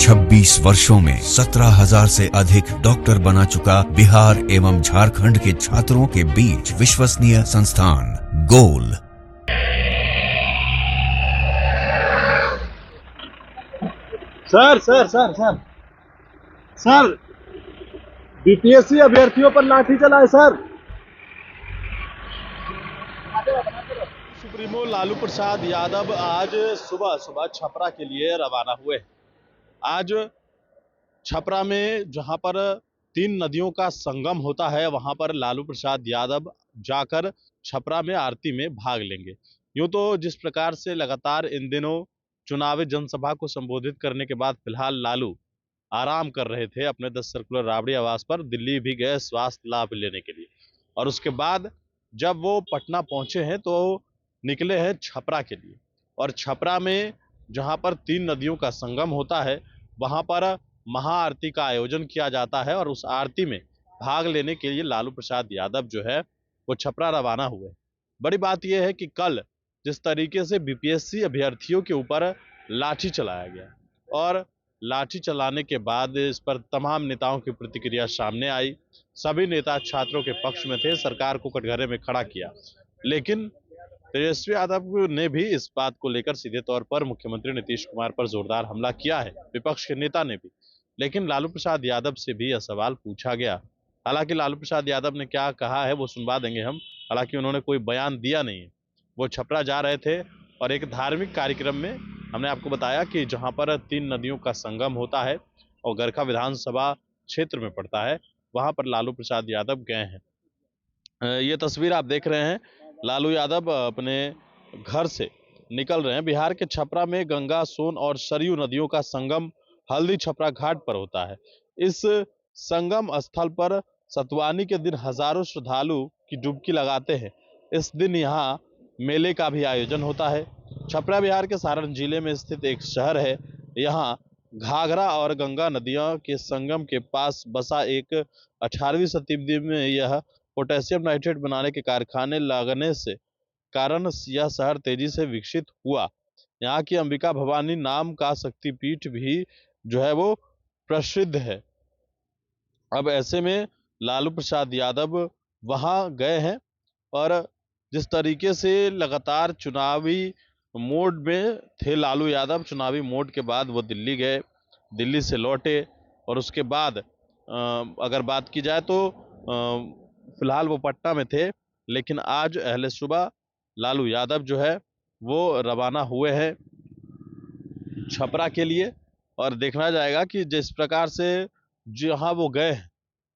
26 वर्षों में 17,000 से अधिक डॉक्टर बना चुका बिहार एवं झारखंड के छात्रों के बीच विश्वसनीय संस्थान गोल। Sir sir sir sir sir BPSC अभ्यर्थियों पर लाठी चला है सर। सुप्रीमो लालू प्रसाद यादव आज सुबह सुबह छपरा के लिए रवाना हुए। आज छपरा में जहां पर 3 नदियों का संगम होता है वहां पर लालू प्रसाद यादव जाकर छपरा में आरती में भाग लेंगे। यूं तो जिस प्रकार से लगातार इन दिनों चुनावी जनसभा को संबोधित करने के बाद फिलहाल लालू आराम कर रहे थे अपने 10 सर्कुलर राबड़ी आवास पर, दिल्ली भी गए स्वास्थ्य लाभ लेने के लिए और उसके बाद जब वो पटना पहुंचे हैं तो निकले हैं छपरा के लिए। और छपरा में जहां पर 3 नदियों का संगम होता है वहां पर महाआरती का आयोजन किया जाता है और उस आरती में भाग लेने के लिए लालू प्रसाद यादव जो है वो छपरा रवाना हुए। बड़ी बात यह है कि कल जिस तरीके से बीपीएससी अभ्यर्थियों के ऊपर लाठी चलाया गया और लाठी चलाने के बाद इस पर तमाम नेताओं की प्रतिक्रिया सामने आई। सभी नेता छात्रों के पक्ष में थे, सरकार को कटघरे में खड़ा किया, लेकिन तेजस्वी यादव ने भी इस बात को लेकर सीधे तौर पर मुख्यमंत्री नीतीश कुमार पर जोरदार हमला किया है, विपक्ष के नेता ने भी। लेकिन लालू प्रसाद यादव से भी यह सवाल पूछा गया। हालांकि लालू प्रसाद यादव ने क्या कहा है वो सुनवा देंगे हम। हालांकि उन्होंने कोई बयान दिया नहीं है। वो छपरा जा रहे थे और एक धार्मिक कार्यक्रम में हमने आपको बताया कि जहां पर 3 नदियों का संगम होता है और गरखा विधानसभा क्षेत्र में पड़ता है वहां पर लालू प्रसाद यादव गए हैं। ये तस्वीर आप देख रहे हैं, लालू यादव अपने घर से निकल रहे हैं। बिहार के छपरा में गंगा, सोन और सरयू नदियों का संगम हल्दी छपरा घाट पर होता है। इस संगम स्थल पर सतवानी के दिन हजारों श्रद्धालु की डुबकी लगाते हैं। इस दिन यहाँ मेले का भी आयोजन होता है। छपरा बिहार के सारण जिले में स्थित एक शहर है। यहाँ घाघरा और गंगा नदियों के संगम के पास बसा एक 18वीं शताब्दी में यह पोटेशियम नाइट्रेट बनाने के कारखाने लगने से कारण यह शहर तेजी से विकसित हुआ। यहाँ की अंबिका भवानी नाम का शक्तिपीठ भी जो है वो प्रसिद्ध है। अब ऐसे में लालू प्रसाद यादव वहां गए हैं और जिस तरीके से लगातार चुनावी मोड में थे लालू यादव, चुनावी मोड के बाद वो दिल्ली गए, दिल्ली से लौटे और उसके बाद अगर बात की जाए तो फिलहाल वो पटना में थे। लेकिन आज अहले सुबह लालू यादव जो है वो रवाना हुए हैं छपरा के लिए और देखना जाएगा कि जिस प्रकार से जहां वो गए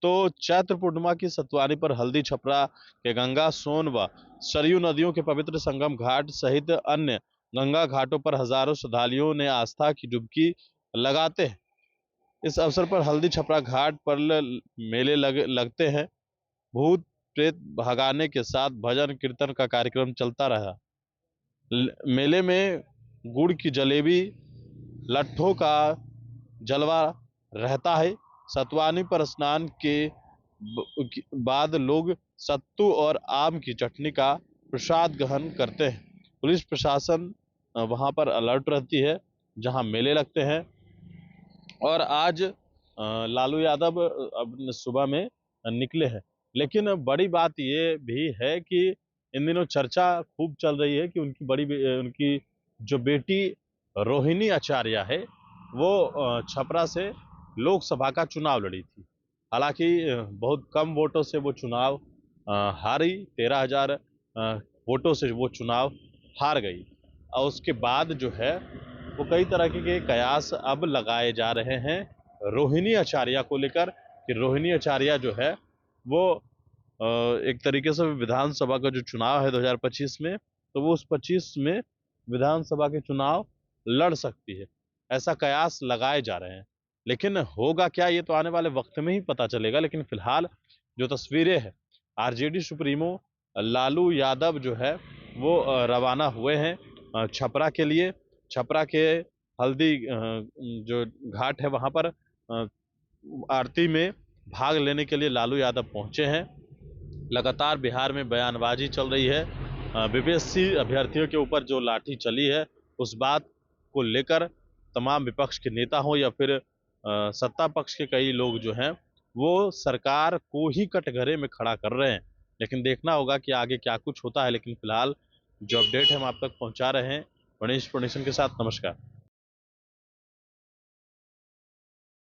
तो चैत्र पूर्णिमा की सतवानी पर हल्दी छपरा के गंगा, सोन व सरयू नदियों के पवित्र संगम घाट सहित अन्य गंगा घाटों पर हजारों श्रद्धालुओं ने आस्था की डुबकी लगाते हैं। इस अवसर पर हल्दी छपरा घाट पर मेले लगते हैं। भूत प्रेत भगाने के साथ भजन कीर्तन का कार्यक्रम चलता रहा। मेले में गुड़ की जलेबी, लट्ठों का जलवा रहता है। सतवानी पर स्नान के बाद लोग सत्तू और आम की चटनी का प्रसाद ग्रहण करते हैं। पुलिस प्रशासन वहां पर अलर्ट रहती है जहां मेले लगते हैं। और आज लालू यादव अब सुबह में निकले हैं। लेकिन बड़ी बात ये भी है कि इन दिनों चर्चा खूब चल रही है कि उनकी जो बेटी रोहिणी आचार्य है वो छपरा से लोकसभा का चुनाव लड़ी थी। हालांकि बहुत कम वोटों से वो चुनाव हारी, 13,000 वोटों से वो चुनाव हार गई। और उसके बाद जो है वो कई तरह के कयास अब लगाए जा रहे हैं रोहिणी आचार्य को लेकर कि रोहिणी आचार्य जो है वो एक तरीके से विधानसभा का जो चुनाव है 2025 में, तो वो उस 25 में विधानसभा के चुनाव लड़ सकती है, ऐसा कयास लगाए जा रहे हैं। लेकिन होगा क्या ये तो आने वाले वक्त में ही पता चलेगा। लेकिन फिलहाल जो तस्वीरें हैं, आरजेडी सुप्रीमो लालू यादव जो है वो रवाना हुए हैं छपरा के लिए। छपरा के हल्दी जो घाट है वहां पर आरती में भाग लेने के लिए लालू यादव पहुंचे हैं। लगातार बिहार में बयानबाजी चल रही है। बीपीएससी अभ्यर्थियों के ऊपर जो लाठी चली है उस बात को लेकर तमाम विपक्ष के नेता हों या फिर सत्ता पक्ष के कई लोग जो हैं वो सरकार को ही कटघरे में खड़ा कर रहे हैं। लेकिन देखना होगा कि आगे क्या कुछ होता है। लेकिन फिलहाल जो अपडेट है हम आप तक पहुंचा रहे हैं। गणेश प्रोडक्शन के साथ, नमस्कार।